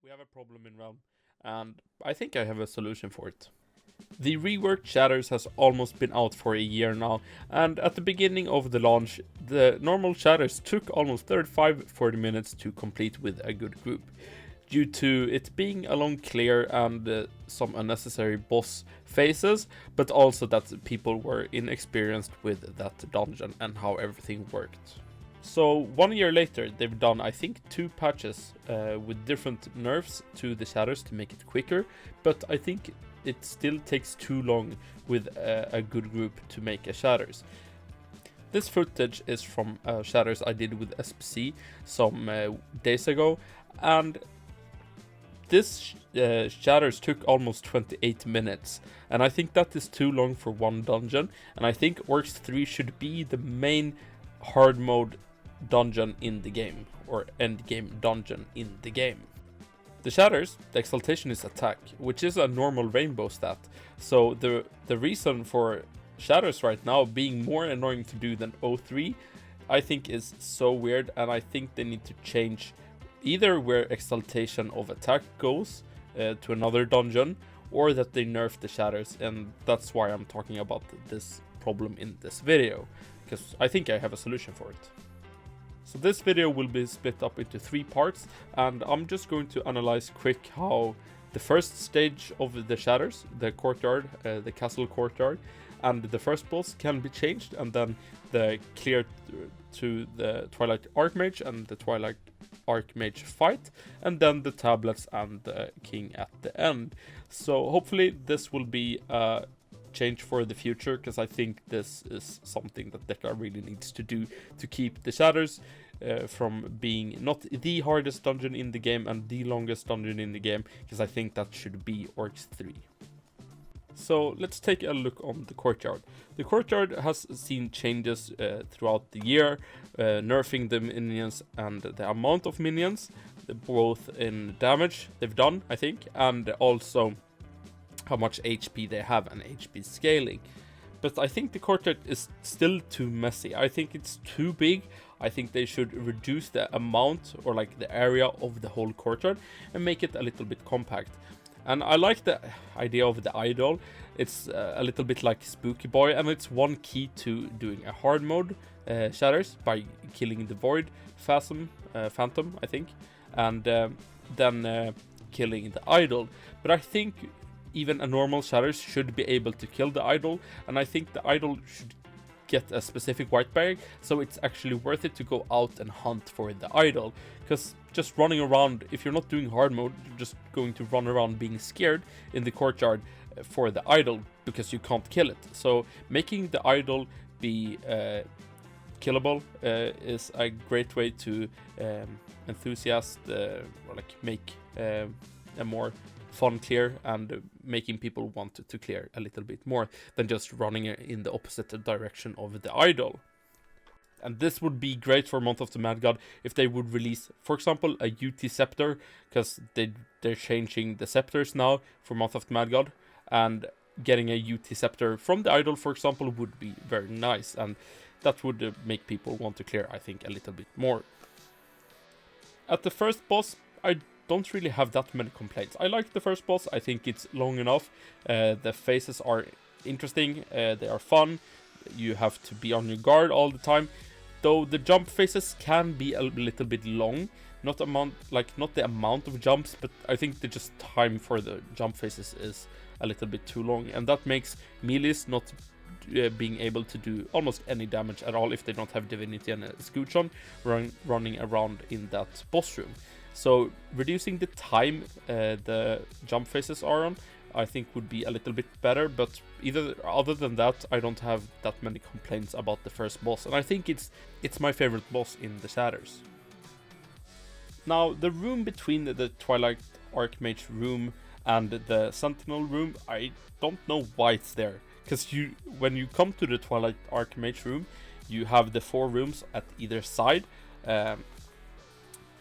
We have a problem in Realm, and I think I have a solution for it. The reworked Shatters has almost been out for a year now, and at the beginning of the launch, the normal Shatters took almost 35-40 minutes to complete with a good group, due to it being a long clear and some unnecessary boss phases, but also that people were inexperienced with that dungeon and how everything worked. So 1 year later, they've done, I think, 2 patches with different nerfs to the Shatters to make it quicker, but I think it still takes too long with a good group to make a Shatters. This footage is from Shatters I did with SPC some days ago, and this Shatters took almost 28 minutes, and I think that is too long for one dungeon, and I think Oryx 3 should be the main hard mode dungeon in the game, or end game dungeon in the game. The Shatters, the Exaltation is attack, which is a normal rainbow stat, so the reason for Shatters right now being more annoying to do than O3, I think is so weird, and I think they need to change either where Exaltation of attack goes to another dungeon, or that they nerf the Shatters, and that's why I'm talking about this problem in this video, because I think I have a solution for it. So this video will be split up into 3 parts, and I'm just going to analyze quick how the first stage of the Shatters, the Courtyard, the Castle Courtyard, and the first boss can be changed, and then the clear to the Twilight Archmage and the Twilight Archmage fight, and then the tablets and the king at the end. So hopefully this will be a change for the future, because I think this is something that Deca really needs to do to keep the Shatters from being not the hardest dungeon in the game and the longest dungeon in the game, because I think that should be Oryx 3. So let's take a look on the Courtyard. The Courtyard has seen changes throughout the year, nerfing the minions and the amount of minions, both in damage they've done, I think, and also how much HP they have and HP scaling. But I think the Courtyard is still too messy. I think it's too big. I think they should reduce the amount, or like the area of the whole Courtyard, and make it a little bit compact. And I like the idea of the idol. It's a little bit like Spooky Boy, and it's one key to doing a hard mode Shatters by killing the Void Phantom, I think, and then killing the idol. But I think even a normal Shatters should be able to kill the idol, and I think the idol should get a specific white bag, so it's actually worth it to go out and hunt for the idol, because just running around, if you're not doing hard mode, you're just going to run around being scared in the Courtyard for the idol, because you can't kill it. So making the idol be killable is a great way to make a more fun clear, and making people want to clear a little bit more than just running in the opposite direction of the idol. And this would be great for Month of the Mad God if they would release, for example, a UT Scepter, because they're changing the scepters now for Month of the Mad God, and getting a UT Scepter from the idol, for example, would be very nice, and that would make people want to clear, I think, a little bit more. At the first boss, I don't really have that many complaints. I like the first boss. I think it's long enough. The phases are interesting. They are fun. You have to be on your guard all the time. Though the jump phases can be a little bit long. Not the amount of jumps, but I think the just time for the jump phases is a little bit too long. And that makes melees not being able to do almost any damage at all if they don't have Divinity and a Scooch running around in that boss room. So reducing the time the jump phases are on, I think would be a little bit better, but other than that, I don't have that many complaints about the first boss, and I think it's my favorite boss in the Shatters. Now, the room between the Twilight Archmage room and the Sentinel room, I don't know why it's there, because when you come to the Twilight Archmage room, you have the 4 rooms at either side,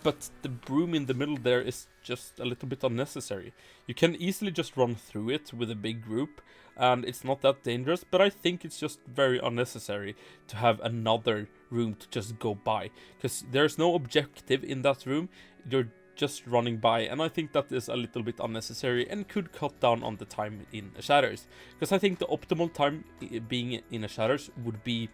but the room in the middle there is just a little bit unnecessary. You can easily just run through it with a big group, and it's not that dangerous, but I think it's just very unnecessary to have another room to just go by, because there's no objective in that room. You're just running by, and I think that is a little bit unnecessary and could cut down on the time in a Shatters. Because I think the optimal time being in a Shatters would be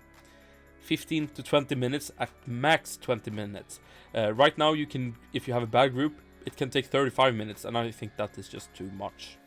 15 to 20 minutes, at max 20 minutes. Right now you can, if you have a bad group, it can take 35 minutes, and I think that is just too much.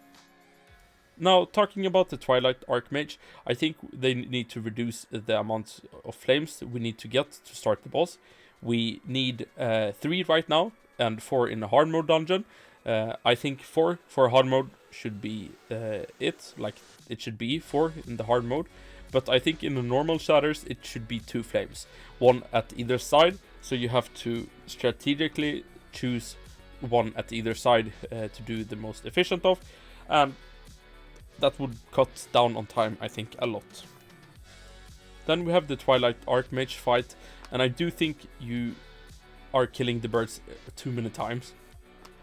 Now, talking about the Twilight Archmage, I think they need to reduce the amount of flames we need to get to start the boss. We need 3 right now, and 4 in the hard mode dungeon. I think 4 for hard mode should be it, like it should be 4 in the hard mode. But I think in the normal Shatters it should be 2 flames, 1 at either side, so you have to strategically choose 1 at either side to do the most efficient of, and that would cut down on time, I think, a lot. Then we have the Twilight Archmage fight, and I do think you are killing the birds too many times.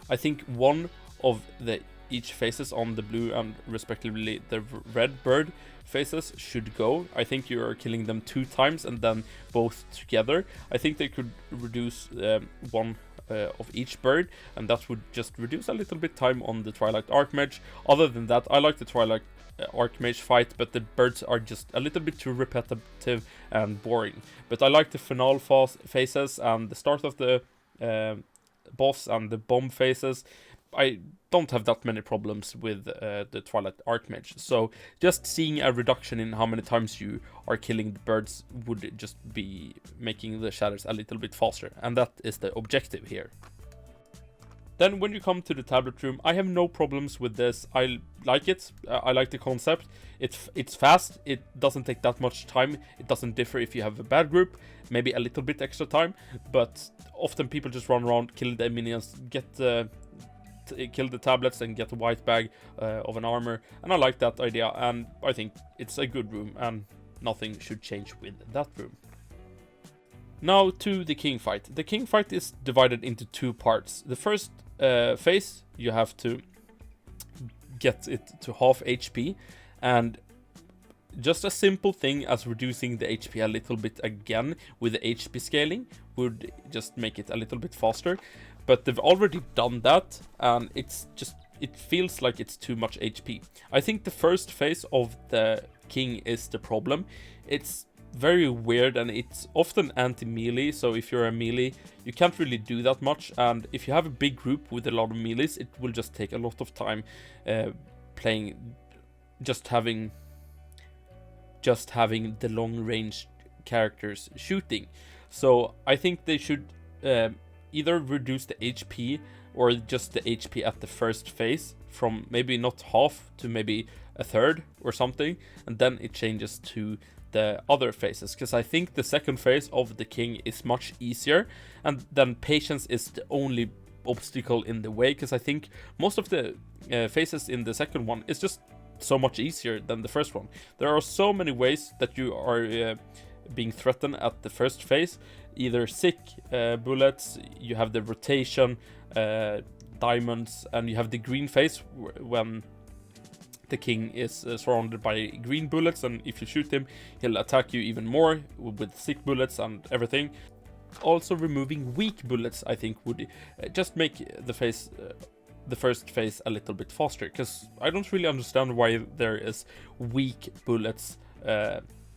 I think 1 of the each faces on the blue and respectively the red bird faces should go. I think you are killing them 2 times and then both together. I think they could reduce 1 of each bird, and that would just reduce a little bit time on the Twilight Archmage. Other than that, I like the Twilight Archmage fight, but the birds are just a little bit too repetitive and boring. But I like the finale phases and the start of the boss and the bomb phases. I don't have that many problems with the Twilight Archmage, so just seeing a reduction in how many times you are killing the birds would just be making the Shatters a little bit faster, and that is the objective here. Then when you come to the tablet room, I have no problems with this. I like it. I like the concept. It's fast. It doesn't take that much time. It doesn't differ if you have a bad group. Maybe a little bit extra time, but often people just run around, kill the minions, kill the tablets and get a white bag of an armor, and I like that idea, and I think it's a good room and nothing should change with that room. Now to the king fight. The king fight is divided into 2 parts. The first phase, you have to get it to half HP, and just a simple thing as reducing the HP a little bit again with the HP scaling would just make it a little bit faster. But they've already done that, and it feels like it's too much HP. I think the first phase of the king is the problem. It's very weird, and it's often anti-melee, so if you're a melee, you can't really do that much, and if you have a big group with a lot of melees, it will just take a lot of time playing, just having the long-range characters shooting. So I think they should either reduce the HP or just the HP at the first phase from maybe not half to maybe a third or something, and then it changes to the other phases, because I think the second phase of the king is much easier, and then patience is the only obstacle in the way, because I think most of the phases in the second one is just so much easier than the first one. There are so many ways that you are being threatened at the first phase, either sick bullets, you have the rotation, diamonds, and you have the green phase when the king is surrounded by green bullets, and if you shoot him, he'll attack you even more with sick bullets and everything. Also, removing weak bullets, I think, would just make the first phase a little bit faster, because I don't really understand why there is weak bullets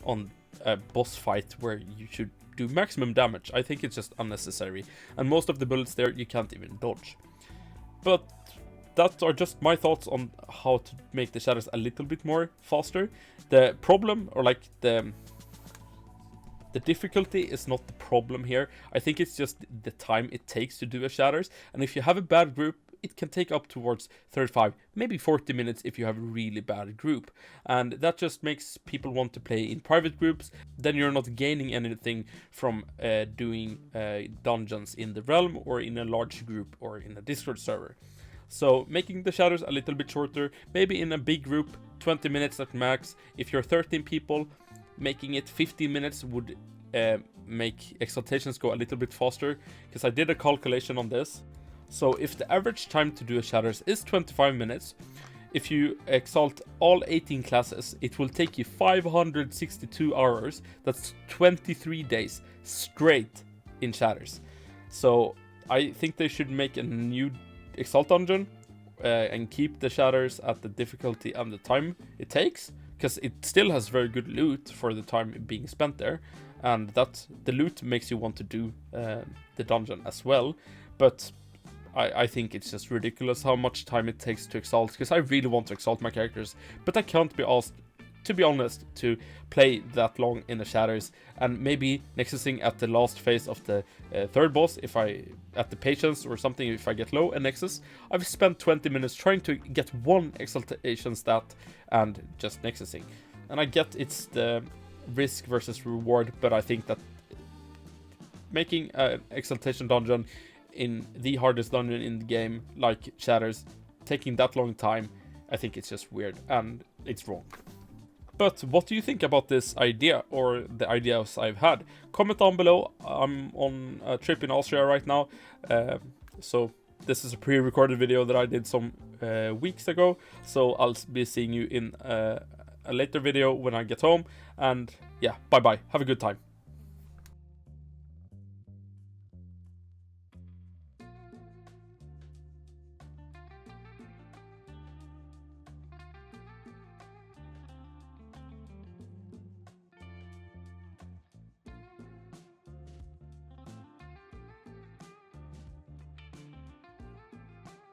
on a boss fight where you should do maximum damage. I think it's just unnecessary, and most of the bullets there you can't even dodge. But that are just my thoughts on how to make the Shatters a little bit more faster. The problem, or like the difficulty, is not the problem here. I think it's just the time it takes to do a Shatters, and if you have a bad group, it can take up towards 35, maybe 40 minutes if you have a really bad group. And that just makes people want to play in private groups. Then you're not gaining anything from doing dungeons in the realm or in a large group or in a Discord server. So making the Shatters a little bit shorter, maybe in a big group, 20 minutes at max. If you're 13 people, making it 15 minutes would make exaltations go a little bit faster, because I did a calculation on this. So if the average time to do a Shatters is 25 minutes, if you exalt all 18 classes, it will take you 562 hours. That's 23 days straight in Shatters. So I think they should make a new Exalt dungeon and keep the Shatters at the difficulty and the time it takes, because it still has very good loot for the time being spent there, and that the loot makes you want to do the dungeon as well. But I think it's just ridiculous how much time it takes to exalt, because I really want to exalt my characters, but I can't be asked, to be honest, to play that long in the Shatters, and maybe nexusing at the last phase of the third boss, if I, at the patience or something, if I get low and nexus. I've spent 20 minutes trying to get one exaltation stat and just nexusing. And I get it's the risk versus reward, but I think that making an exaltation dungeon in the hardest dungeon in the game, like Shatters, taking that long time, I think it's just weird and it's wrong. But what do you think about this idea, or the ideas I've had? Comment down below. I'm on a trip in Austria right now, so this is a pre-recorded video that I did some weeks ago, so I'll be seeing you in a later video when I get home, and yeah, bye bye, have a good time.